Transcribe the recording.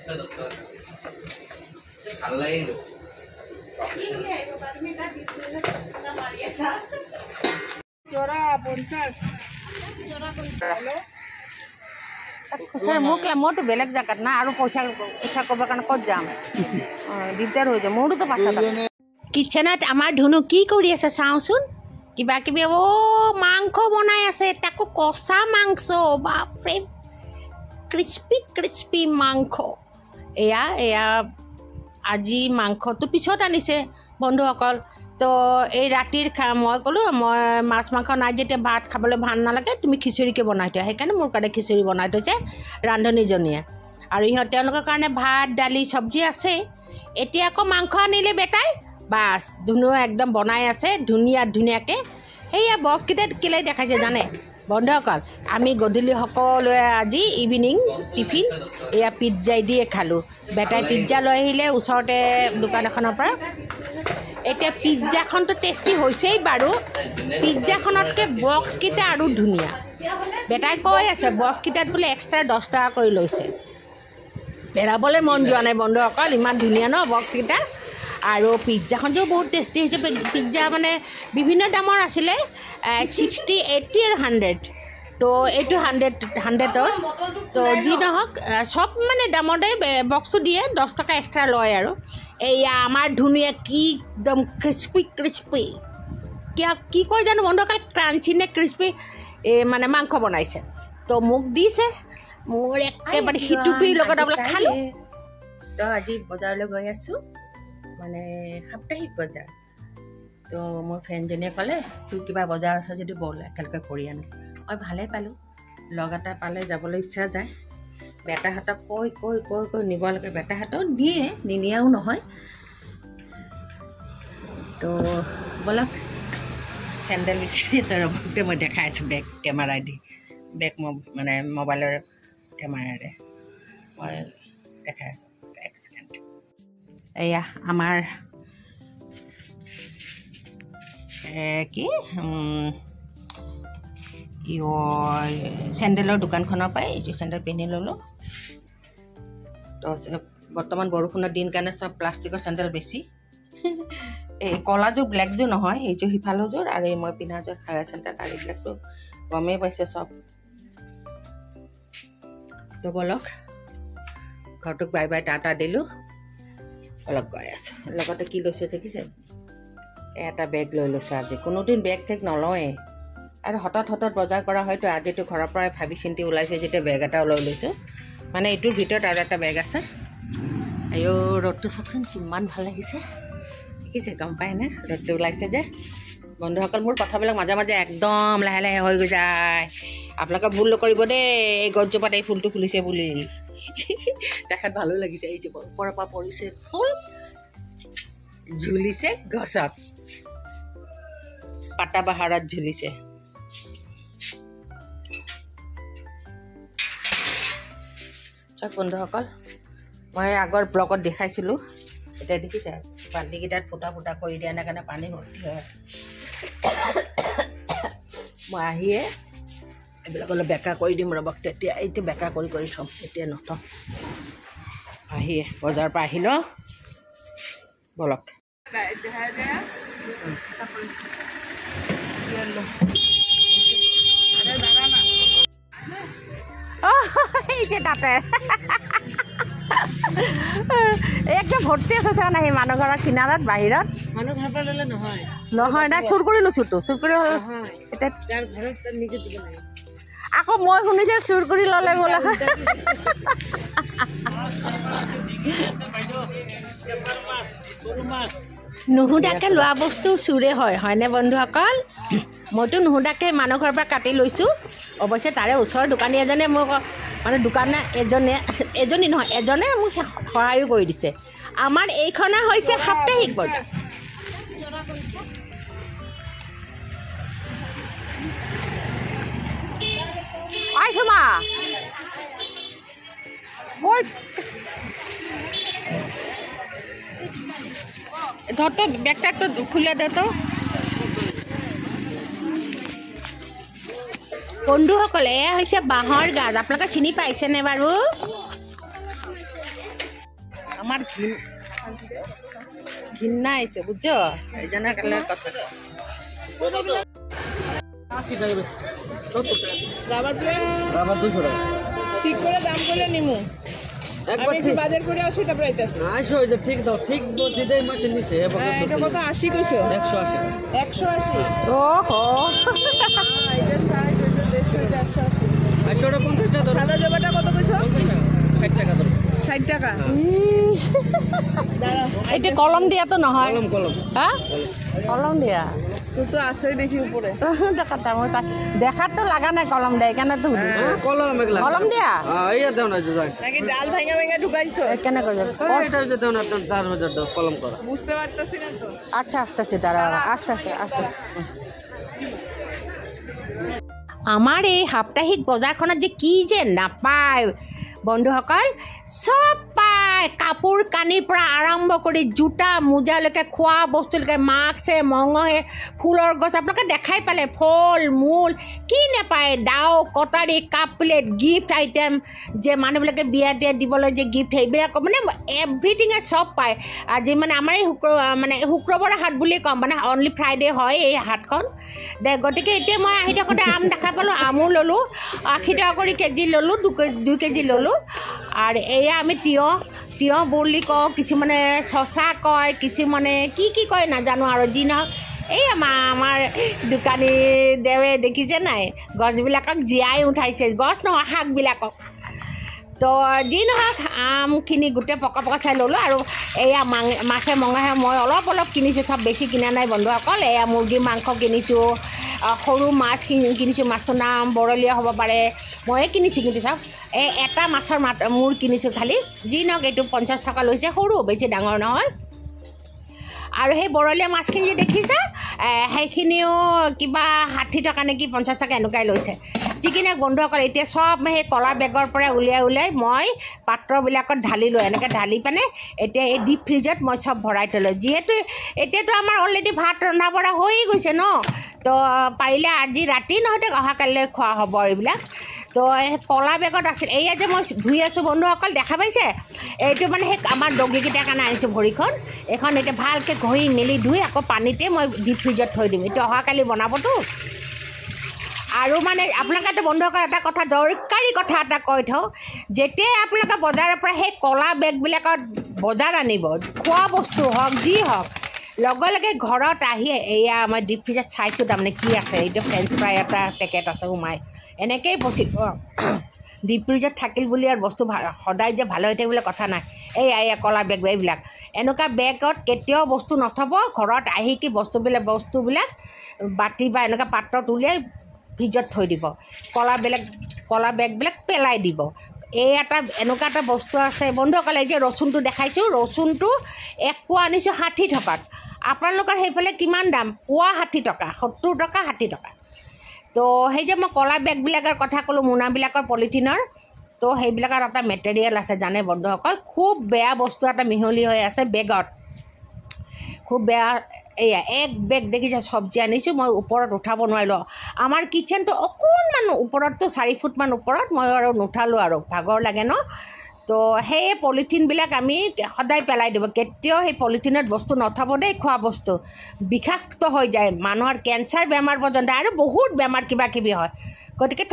মইতো বেলেগ জেগাত না আৰু পইচা কৰিবৰ কাৰণে ক'ত যাম দিগদাৰ হৈ যায় মোৰোতো পাছত কিটচেনত আমাৰ ধুনু কি কৰি আছে চাওঁচোন কিবা কিবি মাংস বনাই আছে তাকো কচা মাংস বাপৰে ক্ৰিস্পি ক্ৰিস্পি মাংস এয়া এয়া আজি মাংসটো পিছত আনিছে বন্ধুসকল তো এই ৰাতিৰ মই ক'লোঁ মই মাছ মাংস নাই যেতিয়া ভাত খাবলৈ ভাল নালাগে তুমি খিচিৰিকে বনাই থোৱা সেইকাৰণে মোৰ কাৰণে খিচিৰি বনাই থৈছে ৰান্ধনীজনীয়ে আৰু তেওঁলোকৰ কাৰণে ভাত দালি চব্জি আছে এতিয়া আকৌ মাংস আনিলে বেটাই বাছ ধুনু একদম বনাই আছে ধুনীয়াকৈ সেয়া বছকেইটা কেলৈ দেখাইছে জানে বন্ধুসকল আমি গধূলি সকলোৱে আজি ইভিনিং টিফিন এয়া পিজ্জাই দিয়ে খালোঁ বেটাই পিজ্জা লৈ আহিলে ওচৰতে দোকান এখনৰ পৰা এতিয়া পিজ্জাখনটো টেষ্টি হৈছেই বাৰু পিজ্জাখনতকৈ বক্সকেইটা আৰু ধুনীয়া বেটাই কৈ আছে বক্সকেইটাত বোলে এক্সট্ৰা 10 টকা কৰি লৈছে পেৰাবলৈ মন যোৱা নাই বন্ধুসকল ইমান ধুনীয়া ন বক্সকেইটা আৰু পিজ্জাখনটো বহুত টেষ্টি হৈছে পিজ্জা মানে বিভিন্ন দামৰ আছিলে 60 80 আৰু 100 তো এইটো 100ৰ তো যি নহওক সব মানে দামতে বক্সটো দিয়ে 10 টকা এক্সট্ৰা লয় আৰু এয়া আমাৰ ধুনীয়া কি একদম ক্ৰিস্পি কি কয় জানো বন্ধুসকল ক্ৰাঞ্চি নে ক্ৰিস্পি মানে মাংস বনাইছে তো মোক দিছে মোৰ একেবাৰে সিটুপিৰ লগত আপোনাক খালোঁ তো আজি বজাৰলৈ গৈ আছোঁ মানে সাপ্তাহিক বজাৰ তো মোৰ ফ্ৰেণ্ডজনীয়ে ক'লে তোৰ কিবা বজাৰ আছে যদি ব'ল একেলগে কৰি আনো মই ভালেই পালোঁ লগ এটা পালে যাবলৈ ইচ্ছা যায় বেটাহঁতক কৈ নিব লাগে বেটাহঁতক দিয়ে নিনিয়াও নহয় তো ব'লক চেণ্ডেল বিচাৰি আছোঁ ৰবতে মই দেখাই আছোঁ বেক কেমেৰাই দি বেক মানে মোবাইলৰ কেমেৰাৰে মই দেখাই আছোঁ এক ছেকেণ্ড এয়া আমাৰ কি চেণ্ডেলৰ দোকানখনৰ পৰাই এইযোৰ চেণ্ডেল পিন্ধি ল'লোঁ তো বৰ্তমান বৰষুণৰ দিন কাৰণে চব প্লাষ্টিকৰ চেণ্ডেল বেছি এই কলাযোৰ ব্লেকযোৰ নহয় এইযোৰ সিফালৰযোৰ আৰু এই মই পিন্ধাযোৰ হায়াৰ চেণ্ডেল আৰু এইবিলাকতো গমেই পাইছে চব তো ব'লক ঘৰটোক বাই বাই টাটা দিলোঁ অলপ গৈ আছোঁ লগতে কি লৈছে দেখিছে এটা বেগ লৈ লৈছোঁ আজি কোনোদিন বেগ ঠেগ নলওঁৱেই আৰু হঠাৎ বজাৰ কৰা হয়তো আজিতো ঘৰৰ পৰাই ভাবি চিন্তি ওলাইছোঁ যেতিয়া বেগ এটা লৈ লৈছোঁ মানে এইটোৰ ভিতৰত আৰু এটা বেগ আছে আইঅ ৰ'দটো চাওকচোন কিমান ভাল লাগিছে দেখিছে গম পায়নে ৰ'দটো ওলাইছে যে বন্ধুসকল মোৰ কথাবিলাক মাজে মাজে একদম লাহে লাহে হৈ গৈ যায় আপোনালোকে ভুল নকৰিব দেই এই গছজোপাত এই ফুলটো ফুলিছে বুলি দেখাত ভালো লাগিছে এই যে ওপৰৰ পৰা পৰিছে ফুল ঝুলিছে গছত পাতা বাহাৰত ঝুলিছে চাওক বন্ধুসকল মই আগৰ ব্লগত দেখাইছিলোঁ এতিয়া দেখিছে বাল্টিকেইটাত ফুটা কৰি দিয়া কাৰণে পানী ভৰ্তি হৈ আছে মই আহিয়ে এইবিলাক অলপ বেকা কৰি দিম ৰ'বক তেতিয়া এইটো বেকা কৰি থ'ম এতিয়া নথওঁ আহিয়ে বজাৰৰ পৰা আহি লওঁ ব'লক তাতে একদম ভৰ্তি আছে চোৱা নাই মানুহ ঘৰৰ কিনাৰত বাহিৰত মানুহ ঘৰৰ পৰা ল'লে নহয় নাই চুৰ কৰি লৈছোঁ তো চুৰ কৰি আকৌ মই শুনিছোঁ চুৰ কৰি ল'লে বোলে নুসুধাকৈ লোৱা বস্তু চুৰে হয়নে বন্ধুসকল মইতো নুসুধাকৈ মানুহ ঘৰৰ পৰা কাটি লৈছোঁ অৱশ্যে তাৰে ওচৰৰ দোকানী এজনে মোক মানে দোকানে এজনী নহয় এজনে মোক সহায়ো কৰি দিছে আমাৰ এইখনে হৈছে সাপ্তাহিক বজাৰ আইছো মা ওই ধৰ তো ব্যাগটা একটু খুলে দে তো বন্ধুসকল এয়া হৈছে বাঁহৰ গাজ আপোনালোকে চিনি পাইছেনে বাৰু আমার ঘৃণা আইছে বুঝছো এই জন্য কালে কথা রাবার 200 টাকা ঠিক করে দাম করে নিমু একবার আমি বাজার করে আসি তারপর আইতাছি আইসো ওই যে ঠিক দাও ঠিক দিতেই মাসে নিচে এটা কত 80 কইছো 180 180 ওহো এটা 60 এটা 150 এটা 180 আইসোটা 50 টাকা ধরো সাদা জবাটা কত কইছো 60 টাকা ধরো 60 টাকা এটা কলম দিয়া তো নহয় কলম হ্যাঁ কলম দিয়া তো আছে দেখি উপরে দেখাতা মই দেখাত তো লাগা নাই কলম দেয় কেন তো হুদি কলম এগুলা কলম দিয়া এই দাও না জুজাই নাকি ডাল ভাঙা ভাঙা ঢুকাইছো কেন কইছ এটা যে দাও না 4000 দাও কলম করা বুঝতে পারতাছি না তো আচ্ছা আস্তে আস্তে দাঁড়া আস্তে আস্তে আস্তে আমাৰ এই সাপ্তাহিক বজাৰখনত যে কি যে নাপায় বন্ধুসকল চব পায় কাপোৰ কানিৰ পৰা আৰম্ভ কৰি জোতা মোজালৈকে খোৱা বস্তুলৈকে মাছে মঙহে ফুলৰ গছ আপোনালোকে দেখাই পালে ফল মূল কি নাপায় দাও কটাৰী কাপ প্লেট গিফ্ট আইটেম যে মানুহবিলাকে বিয়া দিয়া দিবলৈ যে গিফ্ট সেইবিলাক মানে এভৰিথিঙে চব পায় আজি মানে আমাৰ এই শুক্ৰবাৰৰ হাট বুলি ক'ম মানে অনলি ফ্ৰাইডে হয় এই হাটখন গতিকে এতিয়া মই আহি থাকোঁতে আম দেখা পালোঁ আমো ল'লোঁ 80 টকা কৰি কেজি ল'লোঁ 2 কেজি ল'লোঁ আৰু এয়া আমি তিয়ঁহ বুলি কওঁ কিছুমানে চচা কয় কিছুমানে কি কয় নাজানো আৰু যি নহওক এই আমাৰ দোকানী দেৱে দেখিছে নাই গছবিলাকক জীয়াই উঠাইছে গছ নহয় শাকবিলাকক তো যি নহওক আমখিনি গোটেই পকা চাই ল'লোঁ আৰু এয়া মাছে মঙহে মই অলপ কিনিছোঁ চব বেছি কিনা নাই বন্ধুসকল এয়া মুৰ্গীৰ মাংস কিনিছোঁ সৰু মাছ কিনিছোঁ মাছটোৰ নাম বৰলীয়া হ'ব পাৰে ময়ে কিনিছোঁ কিন্তু চব এটা মাছৰ মূৰ কিনিছোঁ খালি যি নহওক এইটো 50 টকা লৈছে সৰু বেছি ডাঙৰ নহয় আৰু সেই বৰলীয়া মাছখিনি যে দেখিছা সেইখিনিও কিবা 60 টকা নেকি 50 টকা এনেকুৱাই লৈছে যিখিনি বন্ধুসকল এতিয়া চব সেই কলা বেগৰ পৰা উলিয়াই মই পাত্ৰবিলাকত ঢালিলোঁ এনেকৈ ঢালি পানে এতিয়া এই ডিপ ফ্ৰিজত মই চব ভৰাই থলোঁ যিহেতু এতিয়াতো আমাৰ অলৰেডি ভাত ৰন্ধা বঢ়া হৈয়ে গৈছে ন তো পাৰিলে আজি ৰাতি নহয়তো অহাকালিলৈ খোৱা হ'ব এইবিলাক তো কলা বেগত আছিল এয়া যে মই ধুই আছোঁ বন্ধুসকল দেখা পাইছে এইটো মানে সেই আমাৰ ডগীকেইটাৰ কাৰণে আনিছোঁ ভৰিখন এইখন এতিয়া ভালকৈ ঘঁহি মেলি ধুই আকৌ পানীতে মই ডিপ ফ্ৰিজত থৈ দিম এইটো অহাকালি বনাবতো আৰু মানে আপোনালোকে বন্ধুসকল এটা কথা দৰকাৰী কথা এটা কৈ থওঁ যেতিয়াই আপোনালোকে বজাৰৰ পৰা সেই কলা বেগবিলাকত বজাৰ আনিব খোৱা বস্তু হওক যি হওক লগে লগে ঘৰত আহি এয়া আমাৰ ডিপ ফ্ৰিজত চাইছোঁ তাৰমানে কি আছে এইটো ফ্ৰেঞ্চ ফ্ৰাই এটা পেকেট আছে সোমাই এনেকৈয়ে বচিব ডিপ ফ্ৰিজত থাকিল বুলি আৰু বস্তু সদায় যে ভাল হৈ থাকে বুলি কথা নাই এয়া কলা বেগ এইবিলাক এনেকুৱা বেগত কেতিয়াও বস্তু নথব ঘৰত আহি কি বস্তুবিলাক বাতি বা এনেকুৱা পাত্ৰত উলিয়াই ফ্ৰিজত থৈ দিব কলা বেগবিলাক পেলাই দিব এই এনেকুৱা এটা বস্তু আছে বন্ধুসকল এই যে ৰচুনটো দেখাইছোঁ ৰচুনটো 1 পোৱা আনিছোঁ 60 টকাত আপোনালোকৰ সেইফালে কিমান দাম পোৱা 60 টকা 70 টকা 60 টকা তো সেই যে মই কলা বেগবিলাকৰ কথা ক'লোঁ মোনাবিলাকৰ পলিথিনৰ তো সেইবিলাকৰ এটা মেটেৰিয়েল আছে জানে বন্ধুসকল খুব বেয়া বস্তু এটা মিহলি হৈ আছে বেগত খুব বেয়া এয়া এক বেগ দেখিছে চব্জি আনিছোঁ মই ওপৰত উঠাব নোৱাৰিলোঁ আমাৰ কিচেনটো অকণমান ওপৰততো 4 ফুটমান ওপৰত মই আৰু নুঠালোঁ আৰু ভাগৰ লাগে ন তো সেই পলিথিনবিলাক আমি সদায় পেলাই দিব কেতিয়াও সেই পলিথিনত বস্তু নথব দেই খোৱা বস্তু বিষাক্ত হৈ যায় মানুহৰ কেঞ্চাৰ বেমাৰ পৰ্যন্ত আৰু বহুত বেমাৰ কিবা কিবি হয় গতিকে